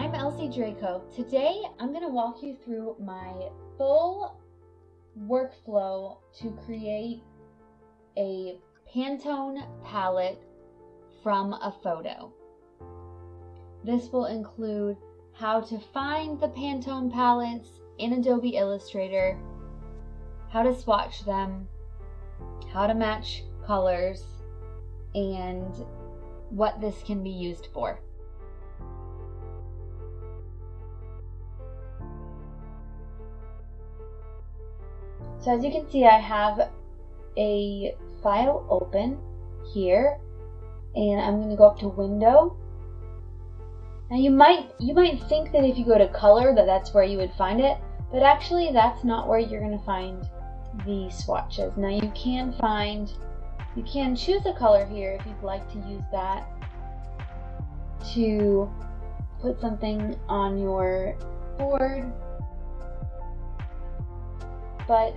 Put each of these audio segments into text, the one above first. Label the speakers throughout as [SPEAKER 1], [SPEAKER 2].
[SPEAKER 1] I'm Elsie Draco. Today I'm going to walk you through my full workflow to create a Pantone palette from a photo. This will include how to find the Pantone palettes in Adobe Illustrator, how to swatch them, how to match colors, and what this can be used for. So as you can see, I have a file open here, and I'm going to go up to Window. Now you might think that if you go to Color that's where you would find it, but actually that's not where you're going to find the swatches. Now you can choose a color here if you'd like to use that to put something on your board, but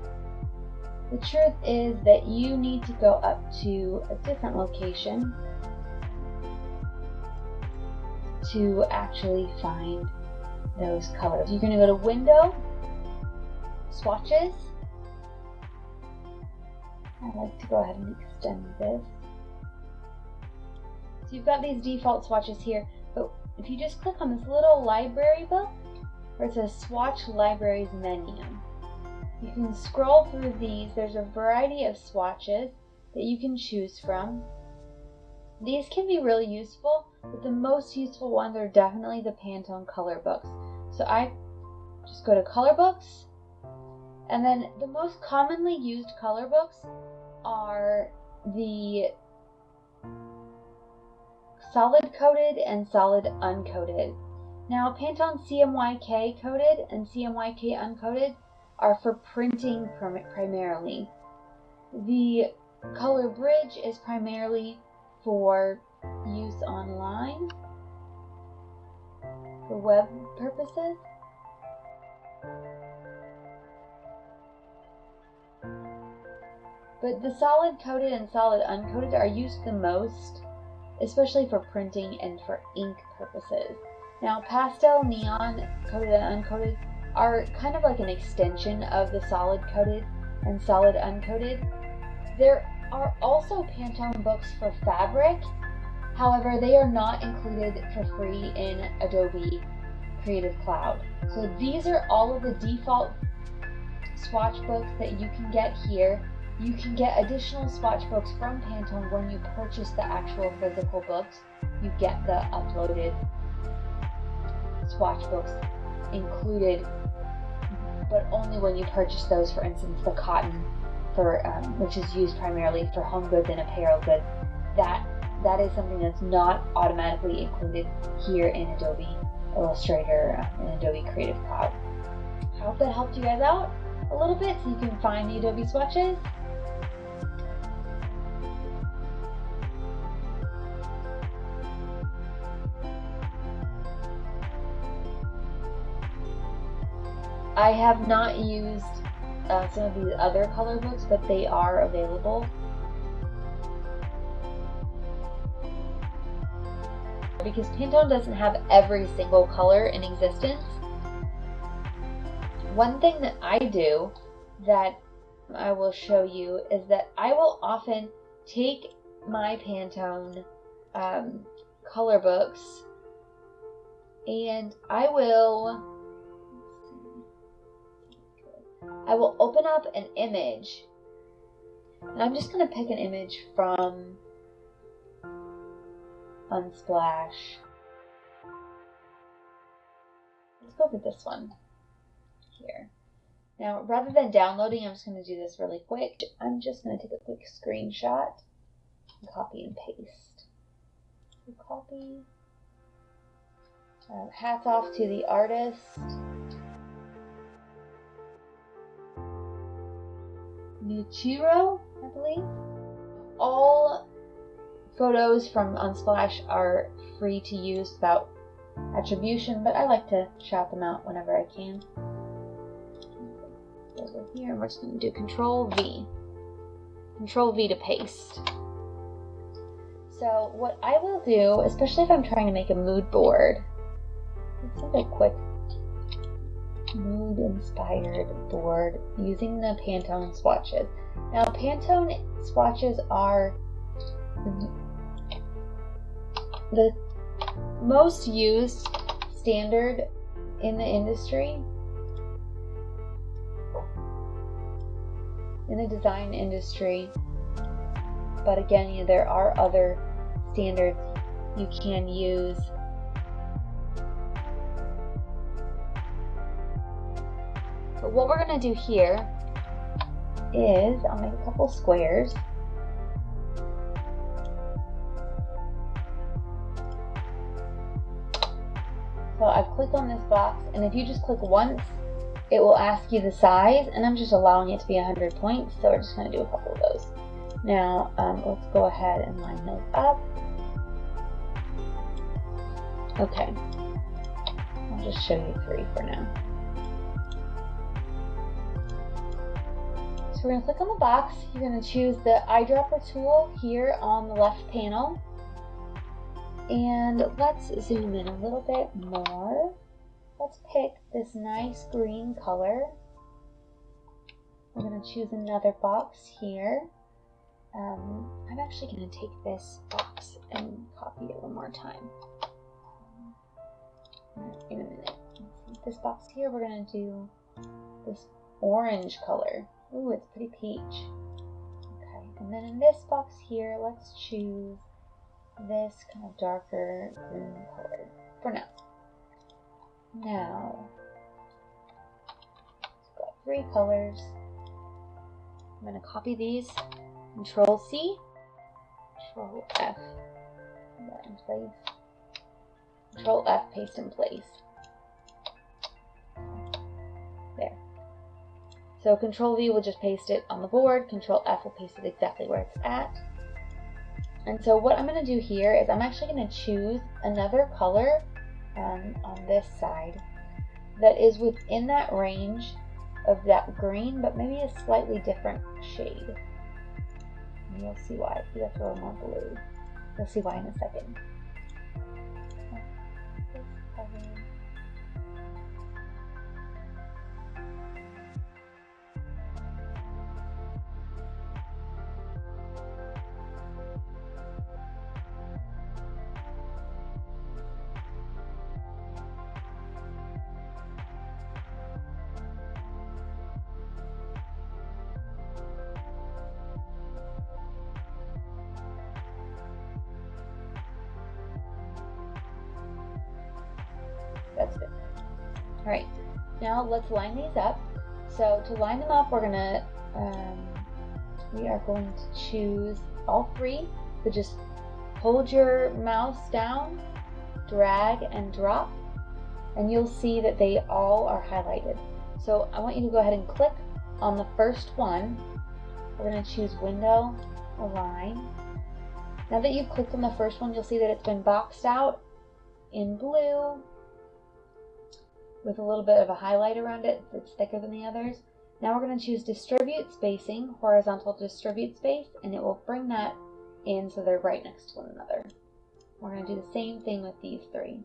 [SPEAKER 1] the truth is that you need to go up to a different location to actually find those colors. You're going to go to Window, Swatches. I like to go ahead and extend this. So you've got these default swatches here, but if you just click on this little library book where it says Swatch Libraries menu, you can scroll through these. There's a variety of swatches that you can choose from. These can be really useful, but the most useful ones are definitely the Pantone color books. So I just go to color books, and then the most commonly used color books are the solid coated and solid uncoated. Now Pantone CMYK coated and CMYK uncoated are for printing primarily. The color bridge is primarily for use online for web purposes. But the solid coated and solid uncoated are used the most, especially for printing and for ink purposes. Now pastel, neon, coated and uncoated are kind of like an extension of the solid coated and solid uncoated. There are also Pantone books for fabric. However, they are not included for free in Adobe Creative Cloud. So these are all of the default swatch books that you can get here. You can get additional swatch books from Pantone when you purchase the actual physical books. You get the uploaded swatch books included, but only when you purchase those. For instance, the cotton, which is used primarily for home goods and apparel goods, that is something that's not automatically included here in Adobe Illustrator and Adobe Creative Cloud. I hope that helped you guys out a little bit so you can find the Adobe swatches. I have not used some of these other color books, but they are available. Because Pantone doesn't have every single color in existence. One thing that I do that I will show you is that I will often take my Pantone color books and I will open up an image, and I'm just going to pick an image from Unsplash. Let's go with this one here. Now, rather than downloading, I'm just going to do this really quick. I'm just going to take a quick screenshot and copy and paste. So copy. Hats off to the artist. Michiro, I believe. All photos from Unsplash are free to use without attribution, but I like to shout them out whenever I can. Over here, we're just going to do Control V. Control V to paste. So what I will do, especially if I'm trying to make a mood board, simple, quick, mood-inspired board using the Pantone swatches. Now, Pantone swatches are the most used standard in the industry, in the design industry. But again, there are other standards you can use. But what we're going to do here is I'll make a couple squares. So I've clicked on this box, and if you just click once, it will ask you the size, and I'm just allowing it to be 100 points, so we're just going to do a couple of those. Now, let's go ahead and line those up. Okay, I'll just show you 3 for now. So we're going to click on the box. You're going to choose the eyedropper tool here on the left panel. And let's zoom in a little bit more. Let's pick this nice green color. We're going to choose another box here. I'm actually going to take this box and copy it one more time. In a minute. This box here, we're going to do this orange color. Ooh, it's pretty peach. Okay, and then in this box here, let's choose this kind of darker green color for now. Now, we've got 3 colors. I'm going to copy these. Control C, Control F, put that in place. Control F, paste in place. There. So Control V will just paste it on the board. Control F will paste it exactly where it's at. And so what I'm going to do here is I'm actually going to choose another color on this side that is within that range of that green, but maybe a slightly different shade. And you'll see why. See, that's a little more blue. You'll see why in a second. That's good. Alright, now let's line these up. So to line them up, we are going to choose all 3. So just hold your mouse down, drag and drop, and you'll see that they all are highlighted. So I want you to go ahead and click on the first one. We're going to choose Window, Align. Now that you've clicked on the first one, you'll see that it's been boxed out in blue, with a little bit of a highlight around it that's thicker than the others. Now we're going to choose Distribute Spacing, Horizontal Distribute Space, and it will bring that in so they're right next to one another. We're going to do the same thing with these 3.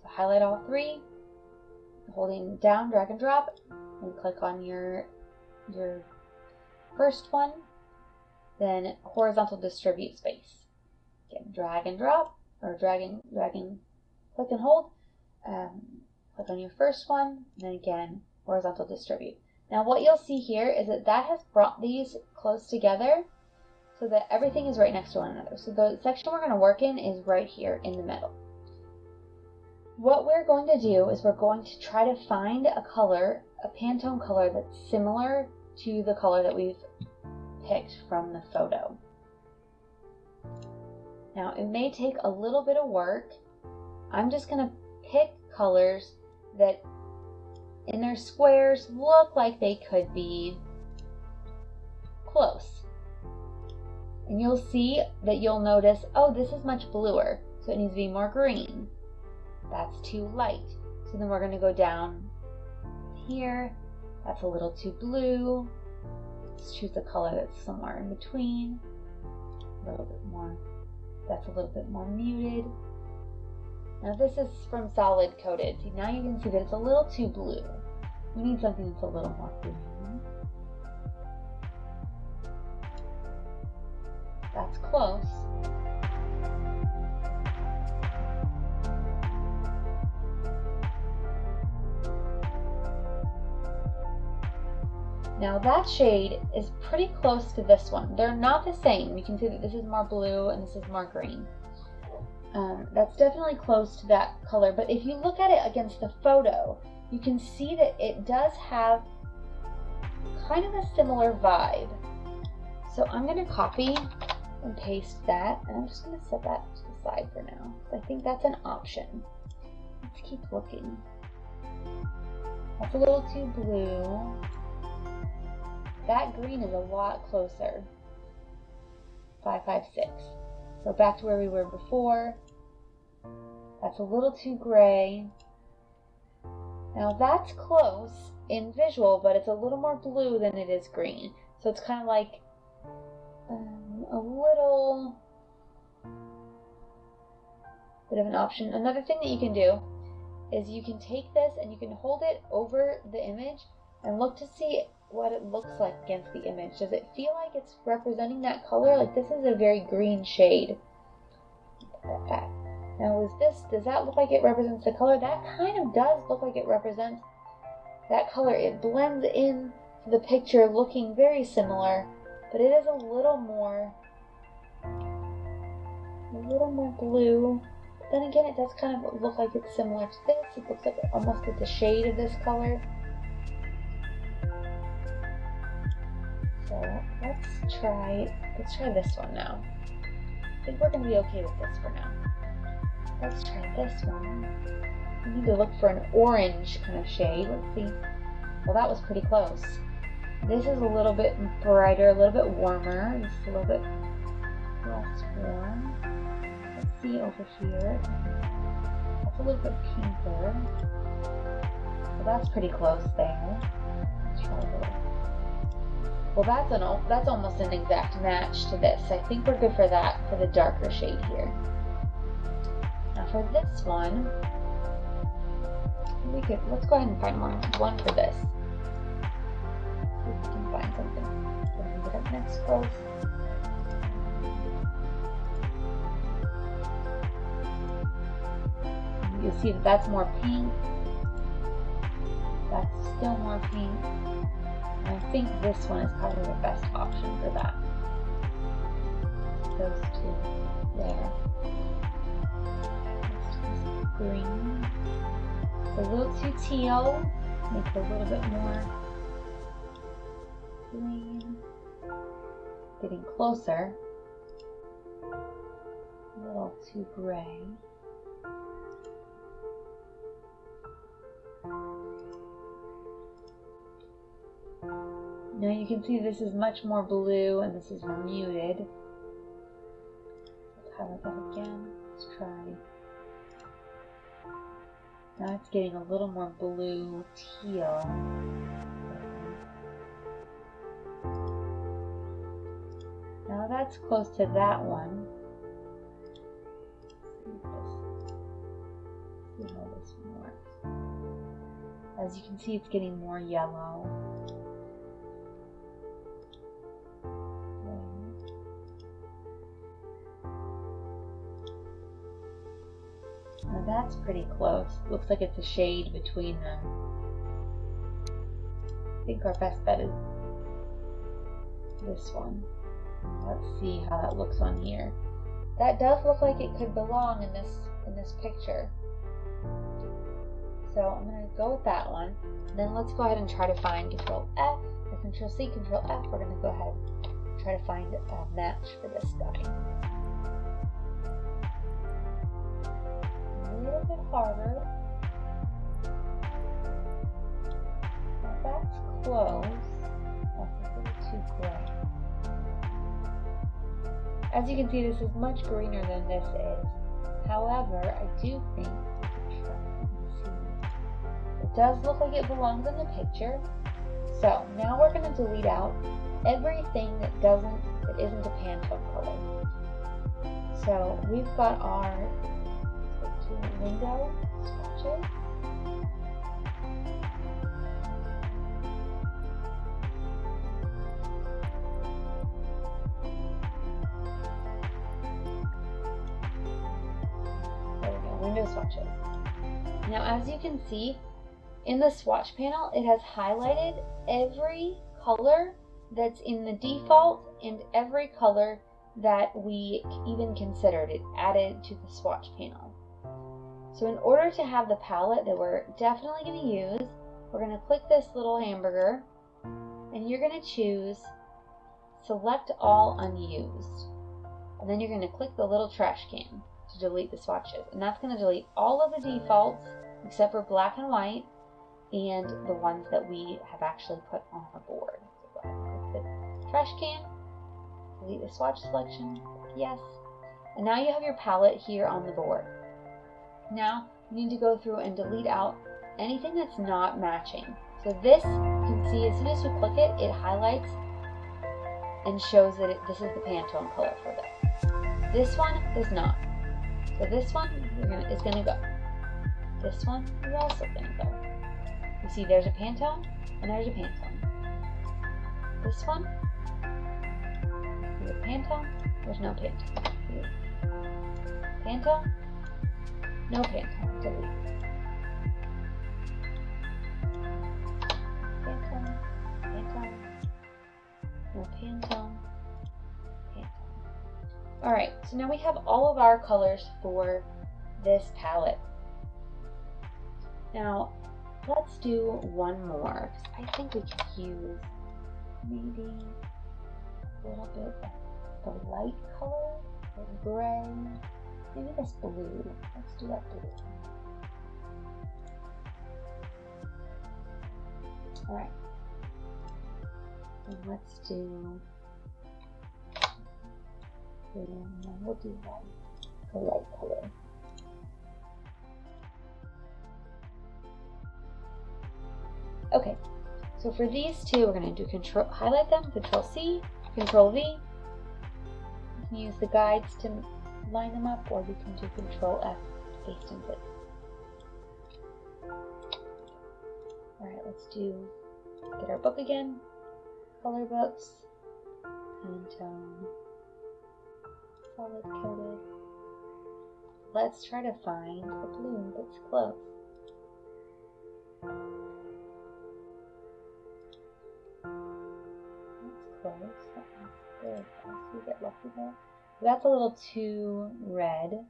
[SPEAKER 1] So highlight all 3, holding down, drag and drop, and click on your first one, then Horizontal Distribute Space. Again, drag and drop, or dragging, click and hold. Click on your first one, and then again, Horizontal Distribute. Now what you'll see here is that has brought these close together so that everything is right next to one another. So the section we're going to work in is right here in the middle. What we're going to do is we're going to try to find a color, a Pantone color that's similar to the color that we've picked from the photo. Now it may take a little bit of work. I'm just going to pick colors that in their squares look like they could be close. And you'll see that you'll notice, oh, this is much bluer, so it needs to be more green. That's too light. So then we're going to go down here. That's a little too blue. Let's choose a color that's somewhere in between. A little bit more. That's a little bit more muted. Now this is from solid coated. See, now you can see that it's a little too blue. We need something that's a little more green. That's close. Now that shade is pretty close to this one. They're not the same. You can see that this is more blue and this is more green. That's definitely close to that color, but if you look at it against the photo, you can see that it does have kind of a similar vibe. So I'm going to copy and paste that, and I'm just going to set that to the side for now. I think that's an option. Let's keep looking. That's a little too blue. That green is a lot closer. 556. So back to where we were before. That's a little too gray. Now that's close in visual, but it's a little more blue than it is green. So it's kind of like a little bit of an option. Another thing that you can do is you can take this and you can hold it over the image and look to see what it looks like against the image. Does it feel like it's representing that color? Like this is a very green shade. Put that back. Now does that look like it represents the color? That kind of does look like it represents that color. It blends in to the picture looking very similar, but it is a little more blue. But then again, it does kind of look like it's similar to this. It looks like almost it's a shade of this color. So let's try this one now. I think we're going to be okay with this for now. Let's try this one. We need to look for an orange kind of shade. Let's see. Well, that was pretty close. This is a little bit brighter, a little bit warmer. This is a little bit less warm. Let's see over here. That's a little bit pinker. So that's pretty close there. Let's try a little. Well, that's almost an exact match to this. I think we're good for that, for the darker shade here. Now for this one, let's go ahead and find one for this. See if we can find something. We're going to get up next close. You'll see that that's more pink. That's still more pink. I think this one is probably the best option for that. Those two there. Green. It's a little too teal. Make it a little bit more green. Getting closer. A little too gray. Now you can see this is much more blue and this is more muted. Let's highlight that again. Let's try. Now it's getting a little more blue teal. Now that's close to that one. Let's see how this one works. As you can see, it's getting more yellow. Now that's pretty close. Looks like it's a shade between them. I think our best bet is this one. Let's see how that looks on here. That does look like it could belong in this picture. So I'm going to go with that one. And then let's go ahead and try to find Control F or Control C, Control F. We're going to go ahead and try to find a match for this guy. A little bit harder. Now that's close. That's a little too gray. As you can see, this is much greener than this is. However, I do think, it does look like it belongs in the picture. So now we're going to delete out everything that isn't a Pantone color. So we've got our to window swatches. There we go, window swatches. Now as you can see, in the swatch panel, it has highlighted every color that's in the default and every color that we even considered it added to the swatch panel. So in order to have the palette that we're definitely going to use, we're going to click this little hamburger and you're going to choose select all unused. And then you're going to click the little trash can to delete the swatches. And that's going to delete all of the defaults except for black and white and the ones that we have actually put on our board. So go ahead and click the trash can, delete the swatch selection, click yes, and now you have your palette here on the board. Now you need to go through and delete out anything that's not matching. So this, you can see as soon as you click it, it highlights and shows that this is the Pantone color for this. This one does not. So this one is going to go. This one is also going to go. You see there's a Pantone and there's a Pantone. This one, there's a Pantone, there's no Pantone. Pantone, no Pantone, delete. Pantone, Pantone, no Pantone, Pantone. Alright, so now we have all of our colors for this palette. Now, let's do one more. I think we could use maybe a little bit of the light color, or gray, maybe this blue. Let's do that blue. Alright. And let's do, we'll do the light color. Okay, so for these two, we're going to do highlight them, Control C, Control V. You can use the guides to line them up, or you can do Control F to paste and fit. Alright, let's get our book again, color books, Pantone, solid coated. Let's try to find a blue that's close. There we get lucky there. That's a little too red.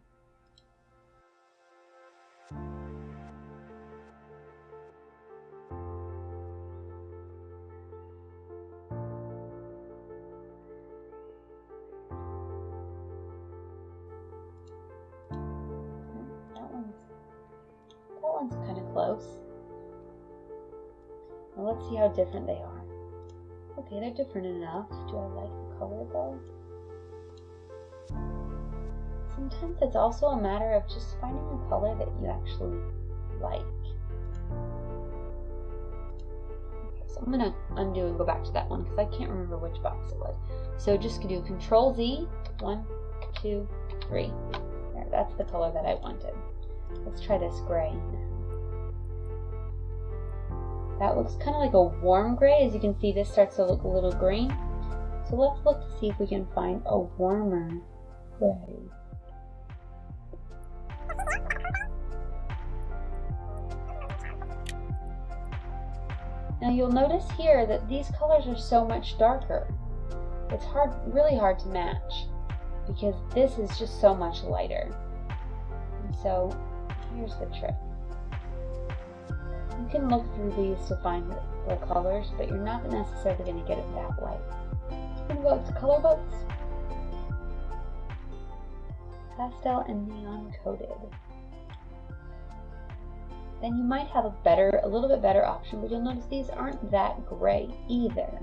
[SPEAKER 1] That one's kind of close. Now let's see how different they are. Okay, they're different enough. Do I like the color though? Sometimes it's also a matter of just finding a color that you actually like. Okay, so I'm going to undo and go back to that one because I can't remember which box it was. So just do Control Z, 1, 2, 3. There, that's the color that I wanted. Let's try this gray now. That looks kind of like a warm gray. As you can see, this starts to look a little green. So let's look to see if we can find a warmer gray. Now you'll notice here that these colors are so much darker. It's really hard to match because this is just so much lighter. And so here's the trick. You can look through these to find the colors, but you're not necessarily going to get it that way. I'm going to go to color books, pastel and neon coated. Then you might have a little bit better option, but you'll notice these aren't that gray either.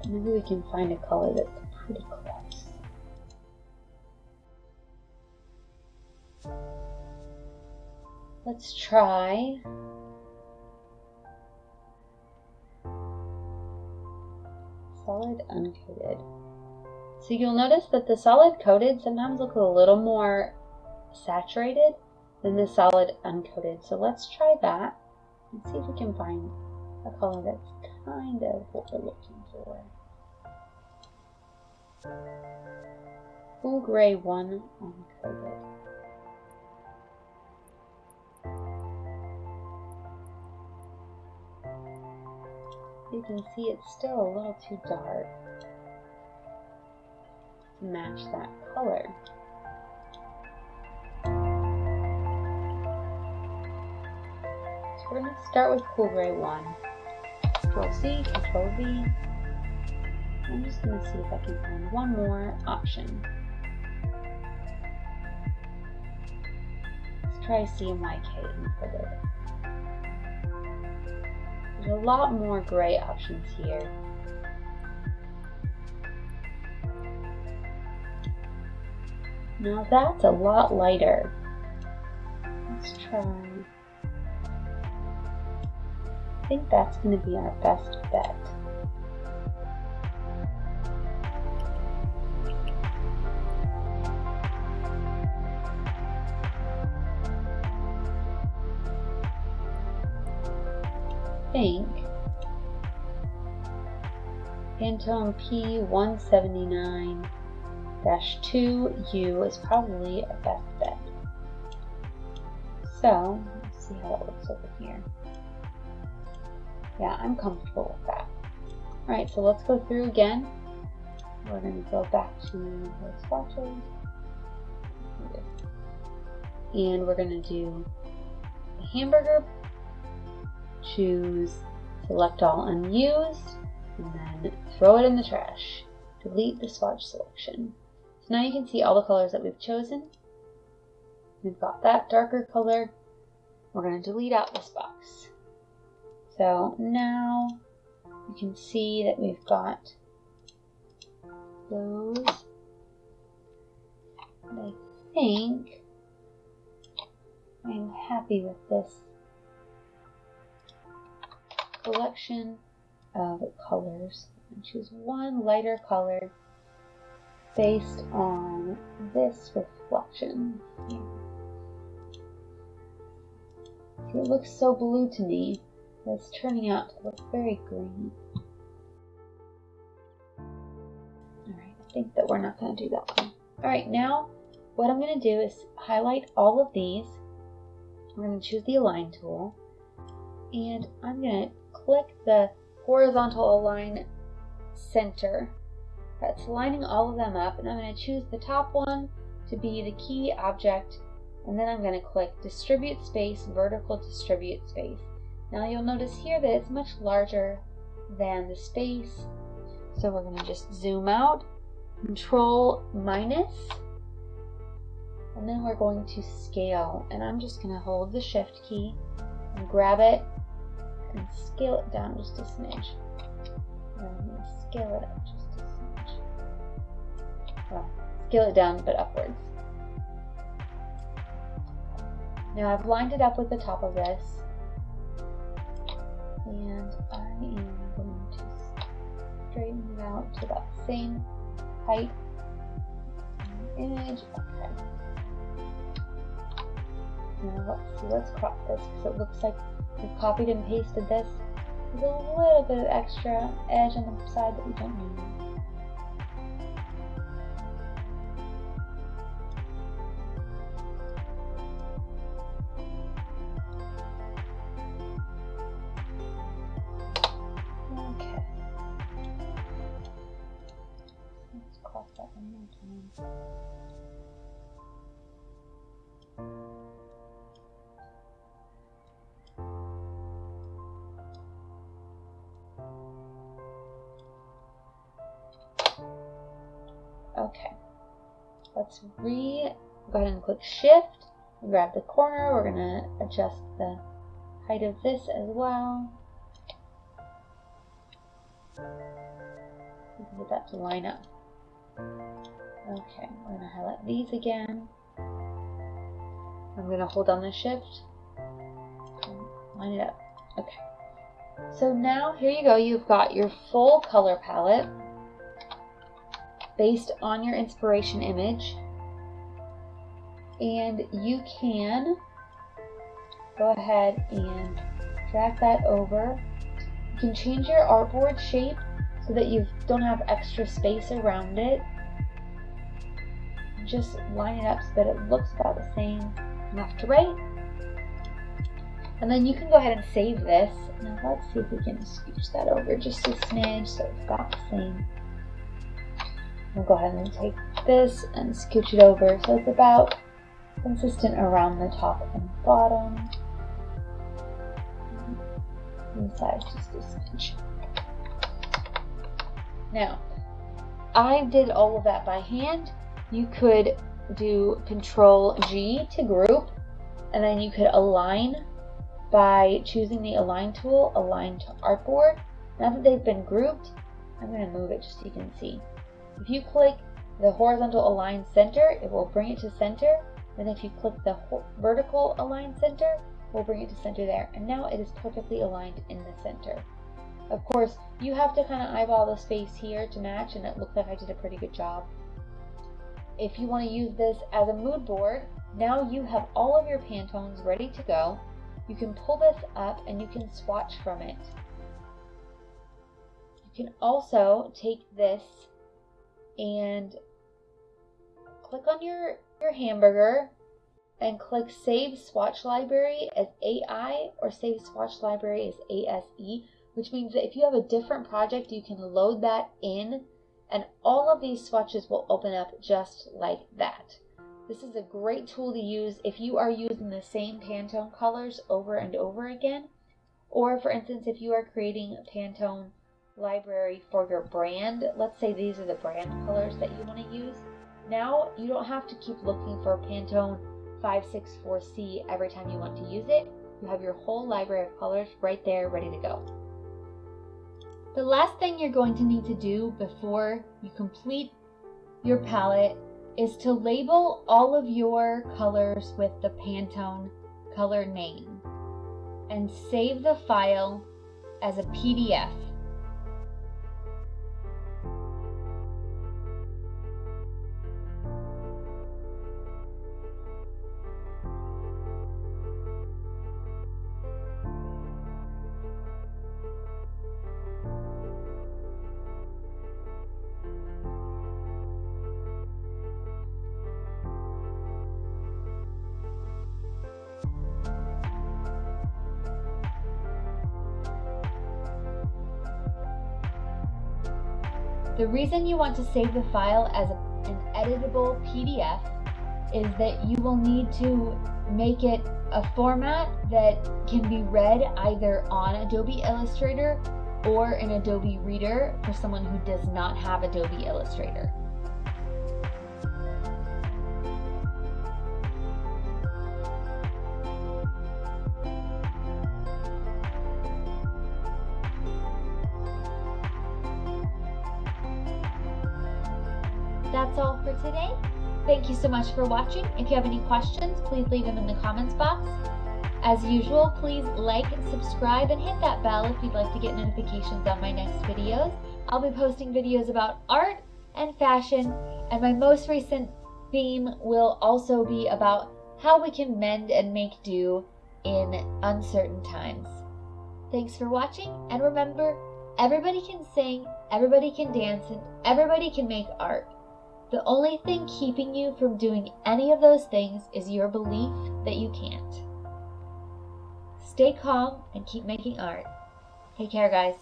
[SPEAKER 1] Maybe we can find a color that's pretty close. Let's try solid uncoated. So you'll notice that the solid coated sometimes look a little more saturated than the solid uncoated. So let's try that and see if we can find a color that's kind of what we're looking for. Cool Gray 1 uncoated. You can see it's still a little too dark to match that color. So we're going to start with Cool Gray 1. Control C, Control V. I'm just going to see if I can find one more option. Let's try CMYK incoated. There's a lot more gray options here. Now that's a lot lighter. Let's try. I think that's going to be our best bet. I think Pantone P179-2U is probably our best bet. So, let's see how it looks over here. Yeah, I'm comfortable with that. Alright, so let's go through again. We're going to go back to the swatches. And we're going to do the hamburger. Choose Select All Unused, and then throw it in the trash. Delete the swatch selection. So now you can see all the colors that we've chosen. We've got that darker color. We're going to delete out this box. So now you can see that we've got those. And I think I'm happy with this collection of colors. And choose one lighter color based on this reflection here. See, it looks so blue to me, but it's turning out to look very green. Alright, I think that we're not going to do that one. Alright, now what I'm going to do is highlight all of these. We're going to choose the Align tool, and I'm going to click the horizontal align center. That's lining all of them up, and I'm going to choose the top one to be the key object, and then I'm going to click Distribute Space, Vertical Distribute Space. Now you'll notice here that it's much larger than the space, so we're going to just zoom out, Control minus, and then we're going to scale, and I'm just going to hold the Shift key and grab it and scale it down just a smidge. And I'm going to scale it up just a smidge. Well, scale it down but upwards. Now I've lined it up with the top of this, and I am going to straighten it out to about the same height in the image. Okay. Now let's see, let's crop this because it looks like we've copied and pasted this. There's a little bit of extra edge on the side that we don't need. Okay. Let's crop that one more time. Okay, let's go ahead and click Shift and grab the corner. We're going to adjust the height of this as well. We can get that to line up. Okay, we're going to highlight these again. I'm going to hold down the Shift and line it up. Okay, so now here you go. You've got your full color palette. based on your inspiration image, and you can go ahead and drag that over. You can change your artboard shape so that you don't have extra space around it. Just line it up so that it looks about the same left to right. And then you can go ahead and save this. Now let's see if we can scooch that over just a smidge so it's about the same. We'll go ahead and take this and scooch it over so it's about consistent around the top and bottom. Resize just a smidge. Now, I did all of that by hand. You could do Control G to group, and then you could align by choosing the Align tool, Align to Artboard. Now that they've been grouped, I'm going to move it just so you can see. If you click the horizontal Align Center, it will bring it to center. And if you click the vertical Align Center, it will bring it to center there. And now it is perfectly aligned in the center. Of course, you have to kind of eyeball the space here to match, and it looks like I did a pretty good job. If you want to use this as a mood board, now you have all of your Pantones ready to go. You can pull this up and you can swatch from it. You can also take this and click on your hamburger and click Save Swatch Library as AI or Save Swatch Library as ASE, which means that if you have a different project, you can load that in and all of these swatches will open up just like that. This is a great tool to use if you are using the same Pantone colors over and over again, or for instance, if you are creating a Pantone library for your brand. Let's say these are the brand colors that you want to use. Now you don't have to keep looking for Pantone 564C every time you want to use it. You have your whole library of colors right there ready to go. The last thing you're going to need to do before you complete your palette is to label all of your colors with the Pantone color name and save the file as a PDF. The reason you want to save the file as an editable PDF is that you will need to make it a format that can be read either on Adobe Illustrator or in Adobe Reader for someone who does not have Adobe Illustrator. That's all for today. Thank you so much for watching. If you have any questions, please leave them in the comments box. As usual, please like, subscribe, and hit that bell if you'd like to get notifications on my next videos. I'll be posting videos about art and fashion, and my most recent theme will also be about how we can mend and make do in uncertain times. Thanks for watching, and remember, everybody can sing, everybody can dance, and everybody can make art. The only thing keeping you from doing any of those things is your belief that you can't. Stay calm and keep making art. Take care, guys.